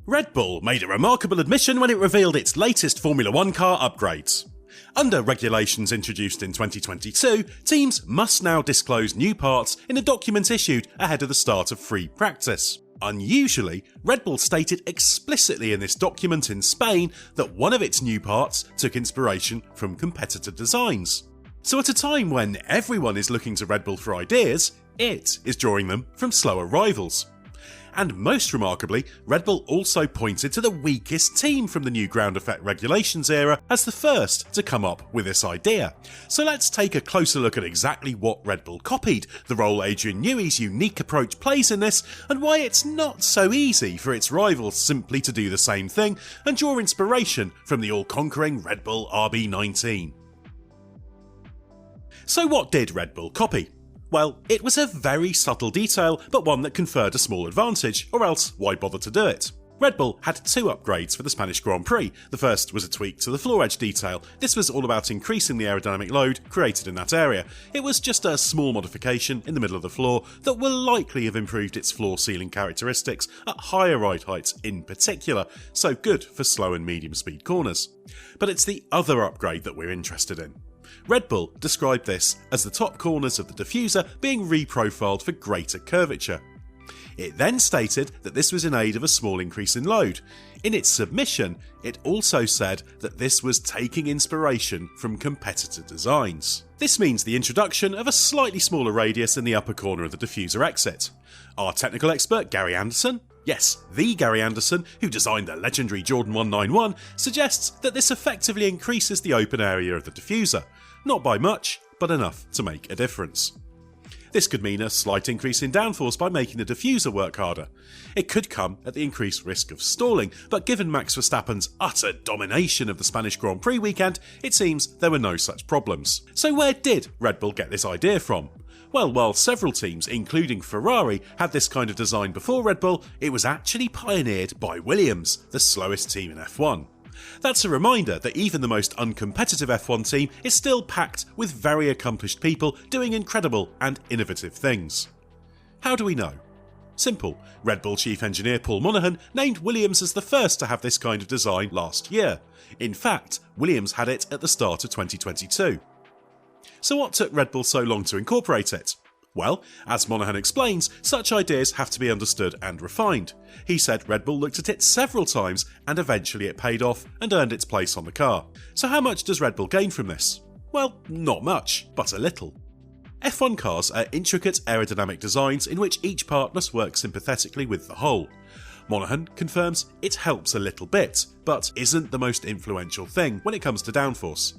Red Bull made a remarkable admission when it revealed its latest Formula 1 car upgrades. Under regulations introduced in 2022, teams must now disclose new parts in a document issued ahead of the start of free practice. Unusually, Red Bull stated explicitly in this document in Spain that one of its new parts took inspiration from competitor designs. So at a time when everyone is looking to Red Bull for ideas, it is drawing them from slower rivals. And most remarkably, Red Bull also pointed to the weakest team from the new ground effect regulations era as the first to come up with this idea. So let's take a closer look at exactly what Red Bull copied, the role Adrian Newey's unique approach plays in this, and why it's not so easy for its rivals simply to do the same thing and draw inspiration from the all-conquering Red Bull RB19. So what did Red Bull copy? Well, it was a very subtle detail, but one that conferred a small advantage, or else why bother to do it? Red Bull had two upgrades for the Spanish Grand Prix. The first was a tweak to the floor edge detail. This was all about increasing the aerodynamic load created in that area. It was just a small modification in the middle of the floor that will likely have improved its floor sealing characteristics at higher ride heights in particular, so good for slow and medium speed corners. But it's the other upgrade that we're interested in. Red Bull described this as the top corners of the diffuser being reprofiled for greater curvature. It then stated that this was in aid of a small increase in load. In its submission, it also said that this was taking inspiration from competitor designs. This means the introduction of a slightly smaller radius in the upper corner of the diffuser exit. Our technical expert Gary Anderson, yes, the Gary Anderson who designed the legendary Jordan 191, suggests that this effectively increases the open area of the diffuser. Not by much, but enough to make a difference. This could mean a slight increase in downforce by making the diffuser work harder. It could come at the increased risk of stalling, but given Max Verstappen's utter domination of the Spanish Grand Prix weekend, it seems there were no such problems. So where did Red Bull get this idea from? Well, while several teams, including Ferrari, had this kind of design before Red Bull, it was actually pioneered by Williams, the slowest team in F1. That's a reminder that even the most uncompetitive F1 team is still packed with very accomplished people doing incredible and innovative things. How do we know? Simple. Red Bull chief engineer Paul Monaghan named Williams as the first to have this kind of design last year. In fact, Williams had it at the start of 2022. So what took Red Bull so long to incorporate it? Well, as Monaghan explains, such ideas have to be understood and refined. He said Red Bull looked at it several times and eventually it paid off and earned its place on the car. So how much does Red Bull gain from this? Well, not much, but a little. F1 cars are intricate aerodynamic designs in which each part must work sympathetically with the whole. Monaghan confirms it helps a little bit, but isn't the most influential thing when it comes to downforce.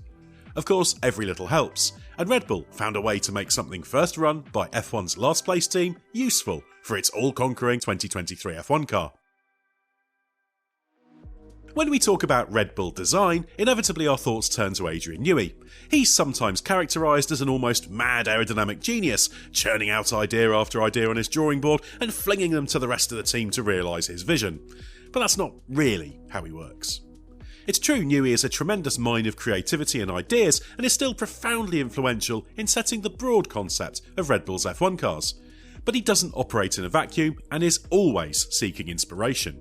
Of course, every little helps, and Red Bull found a way to make something first run by F1's last place team useful for its all-conquering 2023 F1 car. When we talk about Red Bull design, inevitably our thoughts turn to Adrian Newey. He's sometimes characterised as an almost mad aerodynamic genius, churning out idea after idea on his drawing board and flinging them to the rest of the team to realise his vision. But that's not really how he works. It's true Newey is a tremendous mine of creativity and ideas and is still profoundly influential in setting the broad concept of Red Bull's F1 cars. But he doesn't operate in a vacuum and is always seeking inspiration.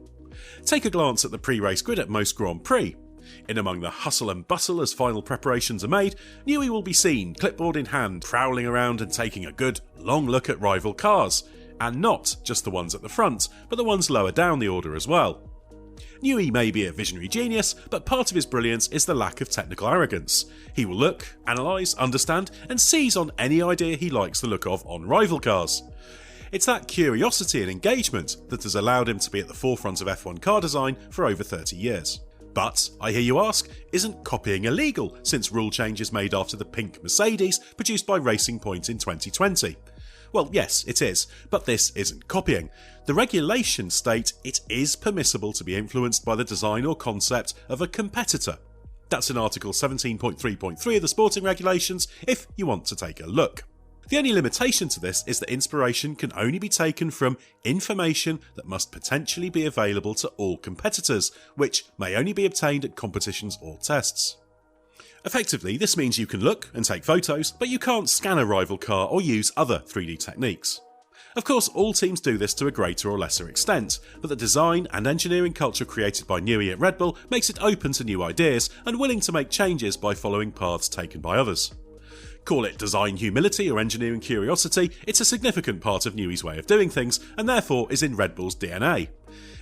Take a glance at the pre-race grid at most Grand Prix. In among the hustle and bustle as final preparations are made, Newey will be seen, clipboard in hand, prowling around and taking a good, long look at rival cars. And not just the ones at the front, but the ones lower down the order as well. Newey may be a visionary genius, but part of his brilliance is the lack of technical arrogance. He will look, analyse, understand, and seize on any idea he likes the look of on rival cars. It's that curiosity and engagement that has allowed him to be at the forefront of F1 car design for over 30 years. But, I hear you ask, isn't copying illegal since rule changes made after the pink Mercedes produced by Racing Point in 2020? Well, yes, it is, but this isn't copying. The regulations state it is permissible to be influenced by the design or concept of a competitor. That's in Article 17.3.3 of the sporting regulations if you want to take a look. The only limitation to this is that inspiration can only be taken from information that must potentially be available to all competitors, which may only be obtained at competitions or tests. Effectively, this means you can look and take photos, but you can't scan a rival car or use other 3D techniques. Of course, all teams do this to a greater or lesser extent, but the design and engineering culture created by Newey at Red Bull makes it open to new ideas and willing to make changes by following paths taken by others. Call it design humility or engineering curiosity, it's a significant part of Newey's way of doing things, and therefore is in Red Bull's DNA.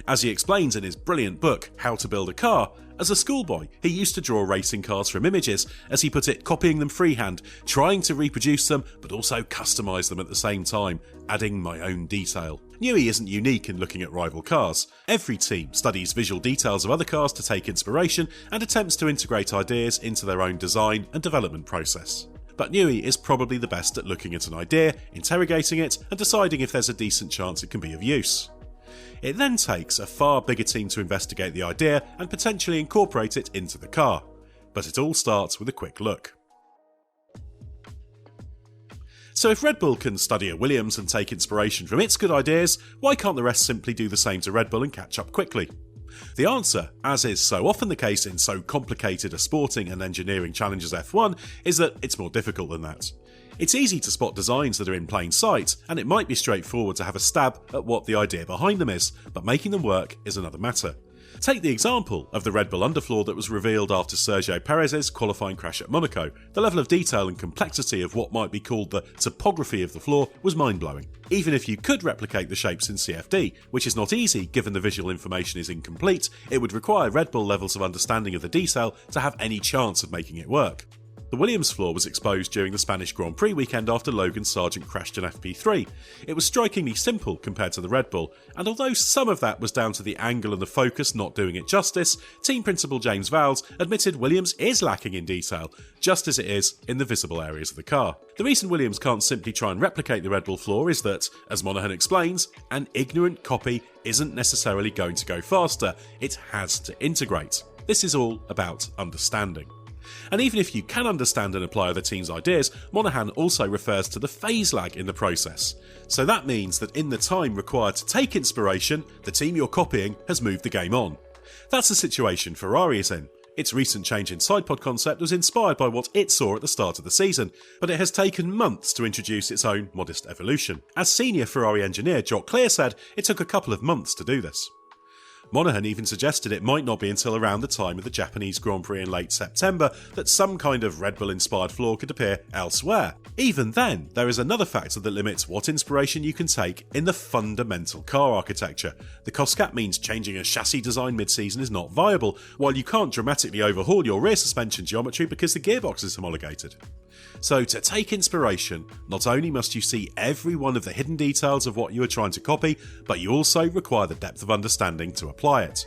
As he explains in his brilliant book, How to Build a Car, as a schoolboy, he used to draw racing cars from images, as he put it, copying them freehand, trying to reproduce them, but also customise them at the same time, adding my own detail. Newey isn't unique in looking at rival cars. Every team studies visual details of other cars to take inspiration and attempts to integrate ideas into their own design and development process. But Newey is probably the best at looking at an idea, interrogating it, and deciding if there's a decent chance it can be of use. It then takes a far bigger team to investigate the idea and potentially incorporate it into the car. But it all starts with a quick look. So if Red Bull can study a Williams and take inspiration from its good ideas, why can't the rest simply do the same to Red Bull and catch up quickly? The answer, as is so often the case in so complicated a sporting and engineering challenge as F1, is that it's more difficult than that. It's easy to spot designs that are in plain sight, and it might be straightforward to have a stab at what the idea behind them is, but making them work is another matter. Take the example of the Red Bull underfloor that was revealed after Sergio Perez's qualifying crash at Monaco. The level of detail and complexity of what might be called the topography of the floor was mind-blowing. Even if you could replicate the shapes in CFD, which is not easy given the visual information is incomplete, it would require Red Bull levels of understanding of the detail to have any chance of making it work. The Williams floor was exposed during the Spanish Grand Prix weekend after Logan Sargent crashed in FP3. It was strikingly simple compared to the Red Bull, and although some of that was down to the angle and the focus not doing it justice, team principal James Vowles admitted Williams is lacking in detail, just as it is in the visible areas of the car. The reason Williams can't simply try and replicate the Red Bull floor is that, as Monaghan explains, an ignorant copy isn't necessarily going to go faster, it has to integrate. This is all about understanding. And even if you can understand and apply other teams' ideas, Monaghan also refers to the phase lag in the process. So that means that in the time required to take inspiration, the team you're copying has moved the game on. That's the situation Ferrari is in. Its recent change in sidepod concept was inspired by what it saw at the start of the season, but it has taken months to introduce its own modest evolution. As senior Ferrari engineer Jock Clear said, it took a couple of months to do this. Monaghan even suggested it might not be until around the time of the Japanese Grand Prix in late September that some kind of Red Bull-inspired floor could appear elsewhere. Even then, there is another factor that limits what inspiration you can take in the fundamental car architecture. The cost cap means changing a chassis design mid-season is not viable, while you can't dramatically overhaul your rear suspension geometry because the gearbox is homologated. So to take inspiration, not only must you see every one of the hidden details of what you are trying to copy, but you also require the depth of understanding to apply it.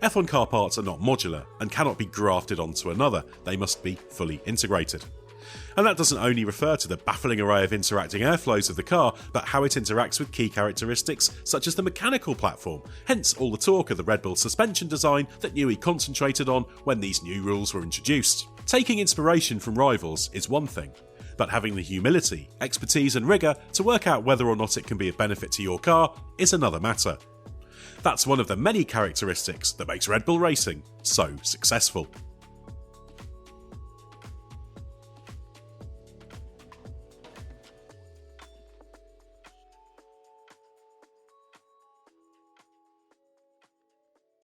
F1 car parts are not modular and cannot be grafted onto another, they must be fully integrated. And that doesn't only refer to the baffling array of interacting airflows of the car, but how it interacts with key characteristics such as the mechanical platform, hence all the talk of the Red Bull suspension design that Newey concentrated on when these new rules were introduced. Taking inspiration from rivals is one thing, but having the humility, expertise and rigour to work out whether or not it can be of benefit to your car is another matter. That's one of the many characteristics that makes Red Bull Racing so successful.